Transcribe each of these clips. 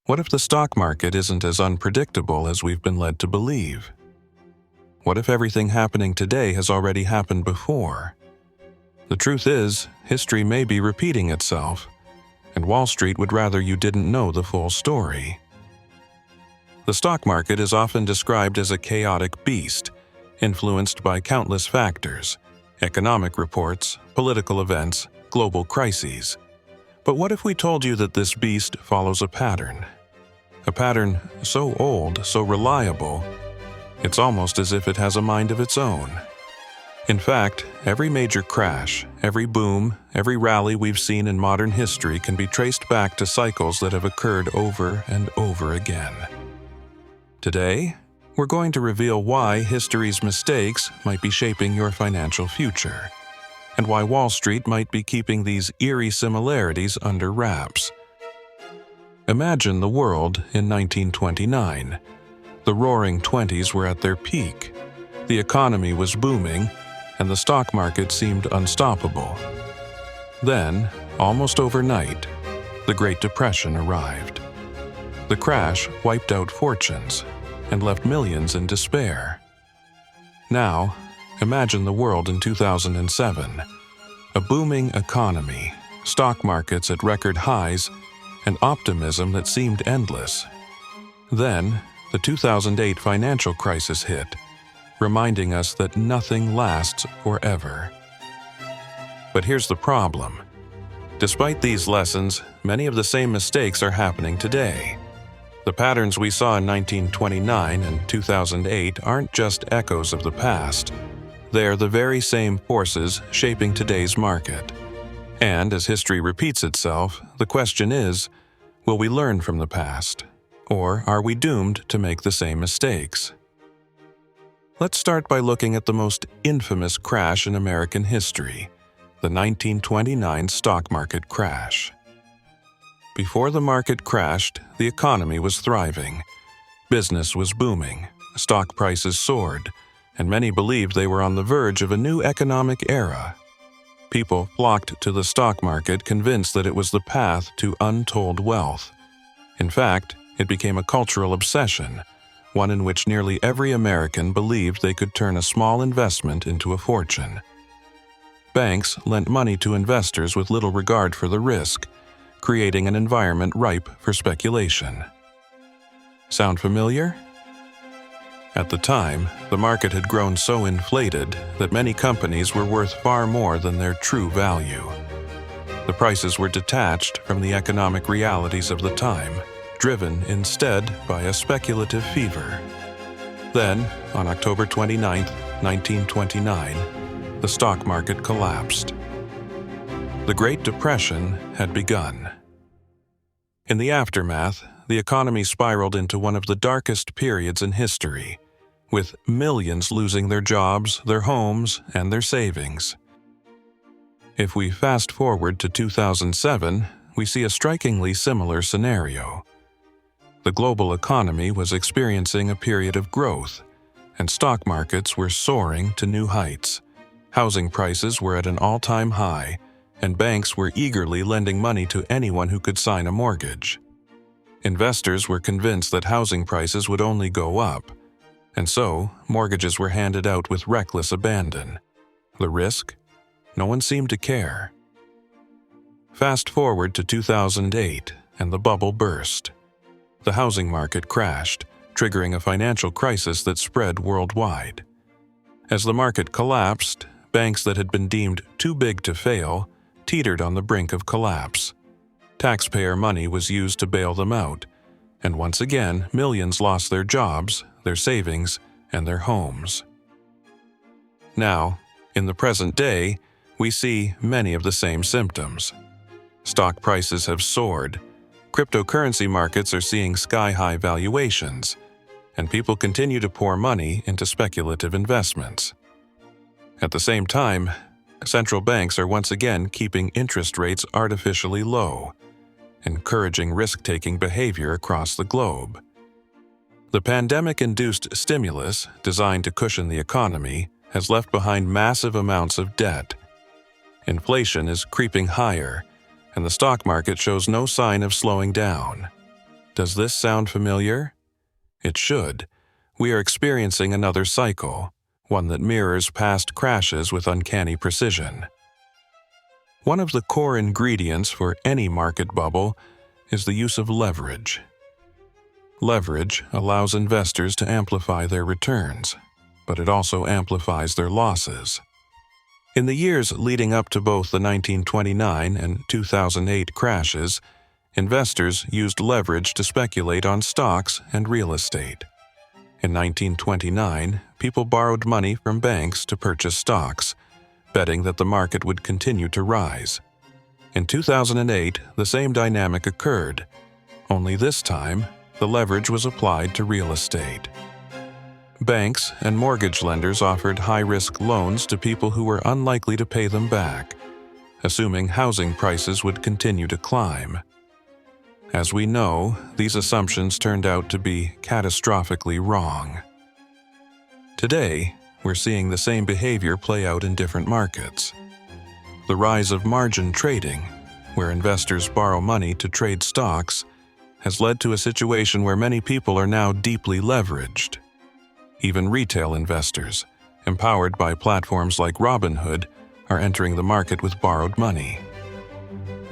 What if the stock market isn't as unpredictable as we've been led to believe? What if everything happening today has already happened before? The truth is, history may be repeating itself, and Wall Street would rather you didn't know the full story. The stock market is often described as a chaotic beast, influenced by countless factors: economic reports, political events, global crises. But what if we told you that this beast follows a pattern? A pattern so old, so reliable, it's almost as if it has a mind of its own. In fact, every major crash, every boom, every rally we've seen in modern history can be traced back to cycles that have occurred over and over again. Today, we're going to reveal why history's mistakes might be shaping your financial future, and why Wall Street might be keeping these eerie similarities under wraps. Imagine the world in 1929. The Roaring Twenties were at their peak. The economy was booming, and the stock market seemed unstoppable. Then, almost overnight, the Great Depression arrived. The crash wiped out fortunes and left millions in despair. Now, imagine the world in 2007. A booming economy, stock markets at record highs, and optimism that seemed endless. Then, the 2008 financial crisis hit, reminding us that nothing lasts forever. But here's the problem. Despite these lessons, many of the same mistakes are happening today. The patterns we saw in 1929 and 2008 aren't just echoes of the past. They're the very same forces shaping today's market. And as history repeats itself, the question is, will we learn from the past? Or are we doomed to make the same mistakes? Let's start by looking at the most infamous crash in American history, the 1929 stock market crash. Before the market crashed, the economy was thriving. Business was booming, stock prices soared, and many believed they were on the verge of a new economic era. People flocked to the stock market convinced that it was the path to untold wealth. In fact, it became a cultural obsession, one in which nearly every American believed they could turn a small investment into a fortune. Banks lent money to investors with little regard for the risk, creating an environment ripe for speculation. Sound familiar? At the time, the market had grown so inflated that many companies were worth far more than their true value. The prices were detached from the economic realities of the time, driven instead by a speculative fever. Then, on October 29, 1929, the stock market collapsed. The Great Depression had begun. In the aftermath, the economy spiraled into one of the darkest periods in history, with millions losing their jobs, their homes, and their savings. If we fast forward to 2007, we see a strikingly similar scenario. The global economy was experiencing a period of growth, and stock markets were soaring to new heights. Housing prices were at an all-time high, and banks were eagerly lending money to anyone who could sign a mortgage. Investors were convinced that housing prices would only go up, and so mortgages were handed out with reckless abandon. The risk? No one seemed to care. Fast forward to 2008, and the bubble burst. The housing market crashed, triggering a financial crisis that spread worldwide. As the market collapsed, banks that had been deemed too big to fail teetered on the brink of collapse. Taxpayer money was used to bail them out, and once again, millions lost their jobs, their savings, and their homes. Now, in the present day, we see many of the same symptoms. Stock prices have soared, cryptocurrency markets are seeing sky-high valuations, and people continue to pour money into speculative investments. At the same time, central banks are once again keeping interest rates artificially low, encouraging risk-taking behavior across the globe. The pandemic-induced stimulus, designed to cushion the economy, has left behind massive amounts of debt. Inflation is creeping higher, and the stock market shows no sign of slowing down. Does this sound familiar? It should. We are experiencing another cycle, one that mirrors past crashes with uncanny precision. One of the core ingredients for any market bubble is the use of leverage. Leverage allows investors to amplify their returns, but it also amplifies their losses. In the years leading up to both the 1929 and 2008 crashes, investors used leverage to speculate on stocks and real estate. In 1929, people borrowed money from banks to purchase stocks, betting that the market would continue to rise. In 2008, the same dynamic occurred, only this time, the leverage was applied to real estate. Banks and mortgage lenders offered high-risk loans to people who were unlikely to pay them back, assuming housing prices would continue to climb. As we know, these assumptions turned out to be catastrophically wrong. Today, we're seeing the same behavior play out in different markets. The rise of margin trading, where investors borrow money to trade stocks, has led to a situation where many people are now deeply leveraged. Even retail investors, empowered by platforms like Robinhood, are entering the market with borrowed money.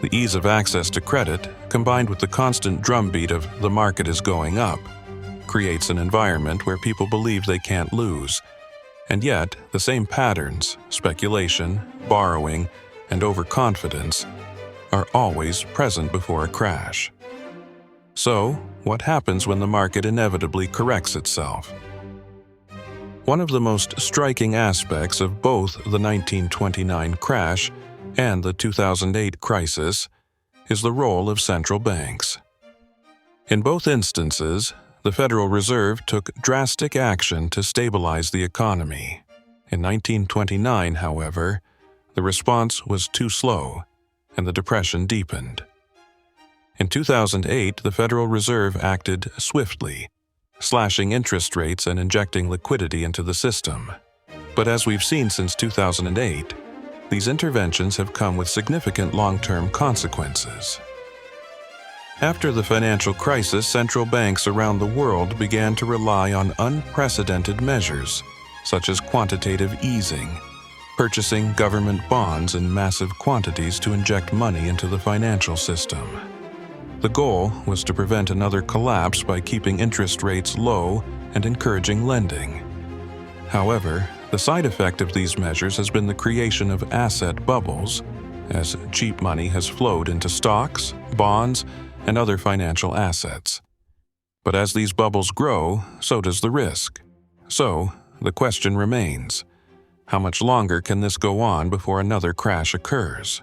The ease of access to credit, combined with the constant drumbeat of "the market is going up," creates an environment where people believe they can't lose. And yet, the same patterns, speculation, borrowing, and overconfidence, are always present before a crash. So, what happens when the market inevitably corrects itself? One of the most striking aspects of both the 1929 crash and the 2008 crisis is the role of central banks. In both instances, the Federal Reserve took drastic action to stabilize the economy. In 1929, however, the response was too slow, and the depression deepened. In 2008, the Federal Reserve acted swiftly, slashing interest rates and injecting liquidity into the system. But as we've seen since 2008, these interventions have come with significant long-term consequences. After the financial crisis, central banks around the world began to rely on unprecedented measures, such as quantitative easing, purchasing government bonds in massive quantities to inject money into the financial system. The goal was to prevent another collapse by keeping interest rates low and encouraging lending. However, the side effect of these measures has been the creation of asset bubbles, as cheap money has flowed into stocks, bonds, and other financial assets. But as these bubbles grow, so does the risk. So, the question remains, how much longer can this go on before another crash occurs?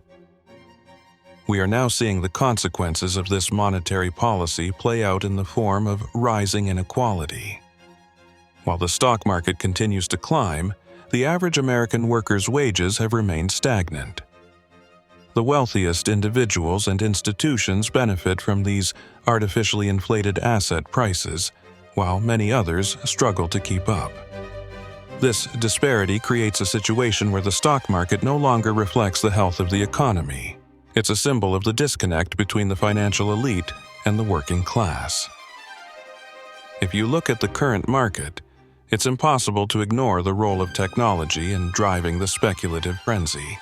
We are now seeing the consequences of this monetary policy play out in the form of rising inequality. While the stock market continues to climb, the average American worker's wages have remained stagnant. The wealthiest individuals and institutions benefit from these artificially inflated asset prices, while many others struggle to keep up. This disparity creates a situation where the stock market no longer reflects the health of the economy. It's a symbol of the disconnect between the financial elite and the working class. If you look at the current market, it's impossible to ignore the role of technology in driving the speculative frenzy.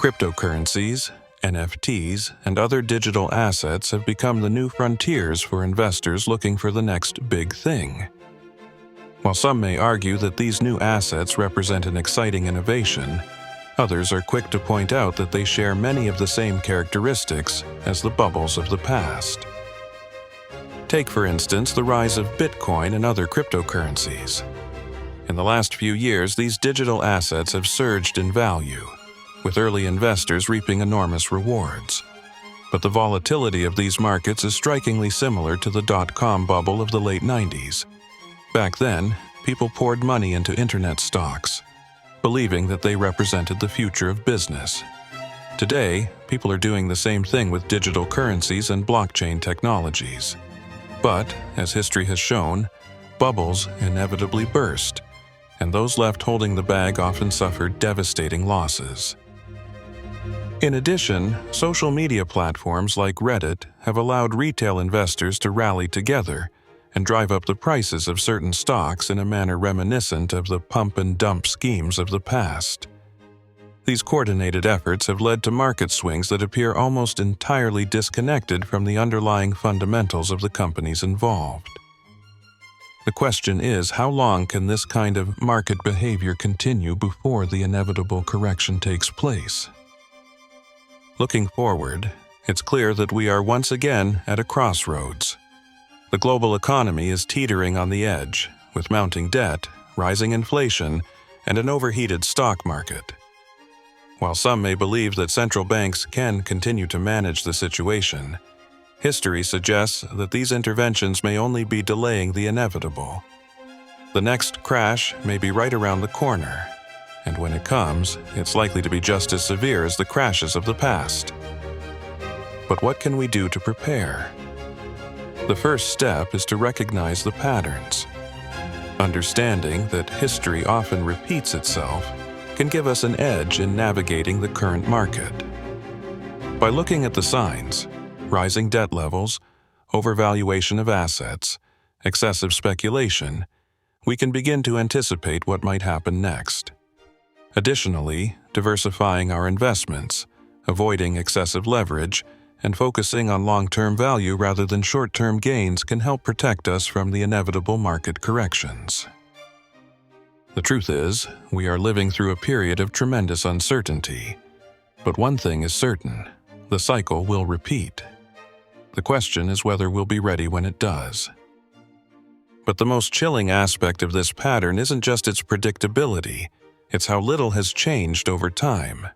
Cryptocurrencies, NFTs, and other digital assets have become the new frontiers for investors looking for the next big thing. While some may argue that these new assets represent an exciting innovation, others are quick to point out that they share many of the same characteristics as the bubbles of the past. Take, for instance, the rise of Bitcoin and other cryptocurrencies. In the last few years, these digital assets have surged in value, with early investors reaping enormous rewards. But the volatility of these markets is strikingly similar to the dot-com bubble of the late 90s. Back then, people poured money into internet stocks, believing that they represented the future of business. Today, people are doing the same thing with digital currencies and blockchain technologies. But, as history has shown, bubbles inevitably burst, and those left holding the bag often suffer devastating losses. In addition, social media platforms like Reddit have allowed retail investors to rally together and drive up the prices of certain stocks in a manner reminiscent of the pump-and-dump schemes of the past. These coordinated efforts have led to market swings that appear almost entirely disconnected from the underlying fundamentals of the companies involved. The question is, how long can this kind of market behavior continue before the inevitable correction takes place? Looking forward, it's clear that we are once again at a crossroads. The global economy is teetering on the edge, with mounting debt, rising inflation, and an overheated stock market. While some may believe that central banks can continue to manage the situation, history suggests that these interventions may only be delaying the inevitable. The next crash may be right around the corner, and when it comes, it's likely to be just as severe as the crashes of the past. But what can we do to prepare? The first step is to recognize the patterns. Understanding that history often repeats itself can give us an edge in navigating the current market. By looking at the signs, rising debt levels, overvaluation of assets, excessive speculation, we can begin to anticipate what might happen next. Additionally, diversifying our investments, avoiding excessive leverage, and focusing on long-term value rather than short-term gains can help protect us from the inevitable market corrections. The truth is, we are living through a period of tremendous uncertainty. But one thing is certain: the cycle will repeat. The question is whether we'll be ready when it does. But the most chilling aspect of this pattern isn't just its predictability, it's how little has changed over time.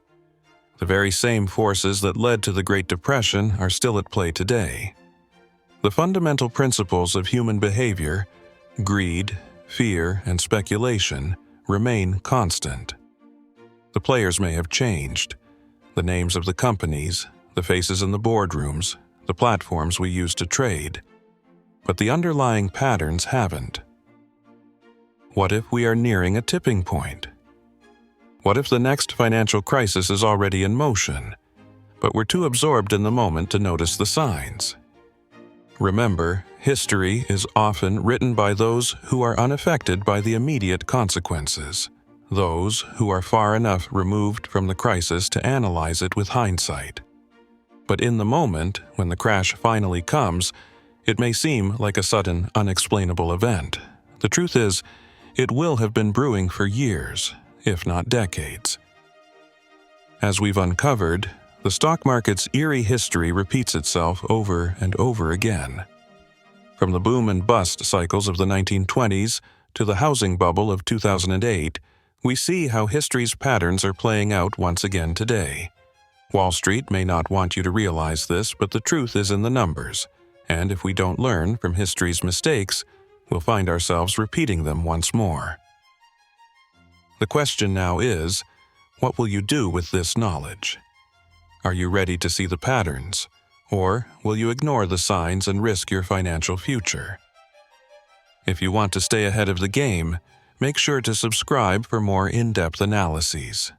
The very same forces that led to the Great Depression are still at play today. The fundamental principles of human behavior, greed, fear, and speculation, remain constant. The players may have changed, the names of the companies, the faces in the boardrooms, the platforms we use to trade, but the underlying patterns haven't. What if we are nearing a tipping point? What if the next financial crisis is already in motion, but we're too absorbed in the moment to notice the signs? Remember, history is often written by those who are unaffected by the immediate consequences, those who are far enough removed from the crisis to analyze it with hindsight. But in the moment, when the crash finally comes, it may seem like a sudden, unexplainable event. The truth is, it will have been brewing for years, if not decades. As we've uncovered, the stock market's eerie history repeats itself over and over again. From the boom and bust cycles of the 1920s to the housing bubble of 2008, we see how history's patterns are playing out once again today. Wall Street may not want you to realize this, but the truth is in the numbers, and if we don't learn from history's mistakes, we'll find ourselves repeating them once more. The question now is, what will you do with this knowledge? Are you ready to see the patterns, or will you ignore the signs and risk your financial future? If you want to stay ahead of the game, make sure to subscribe for more in-depth analyses.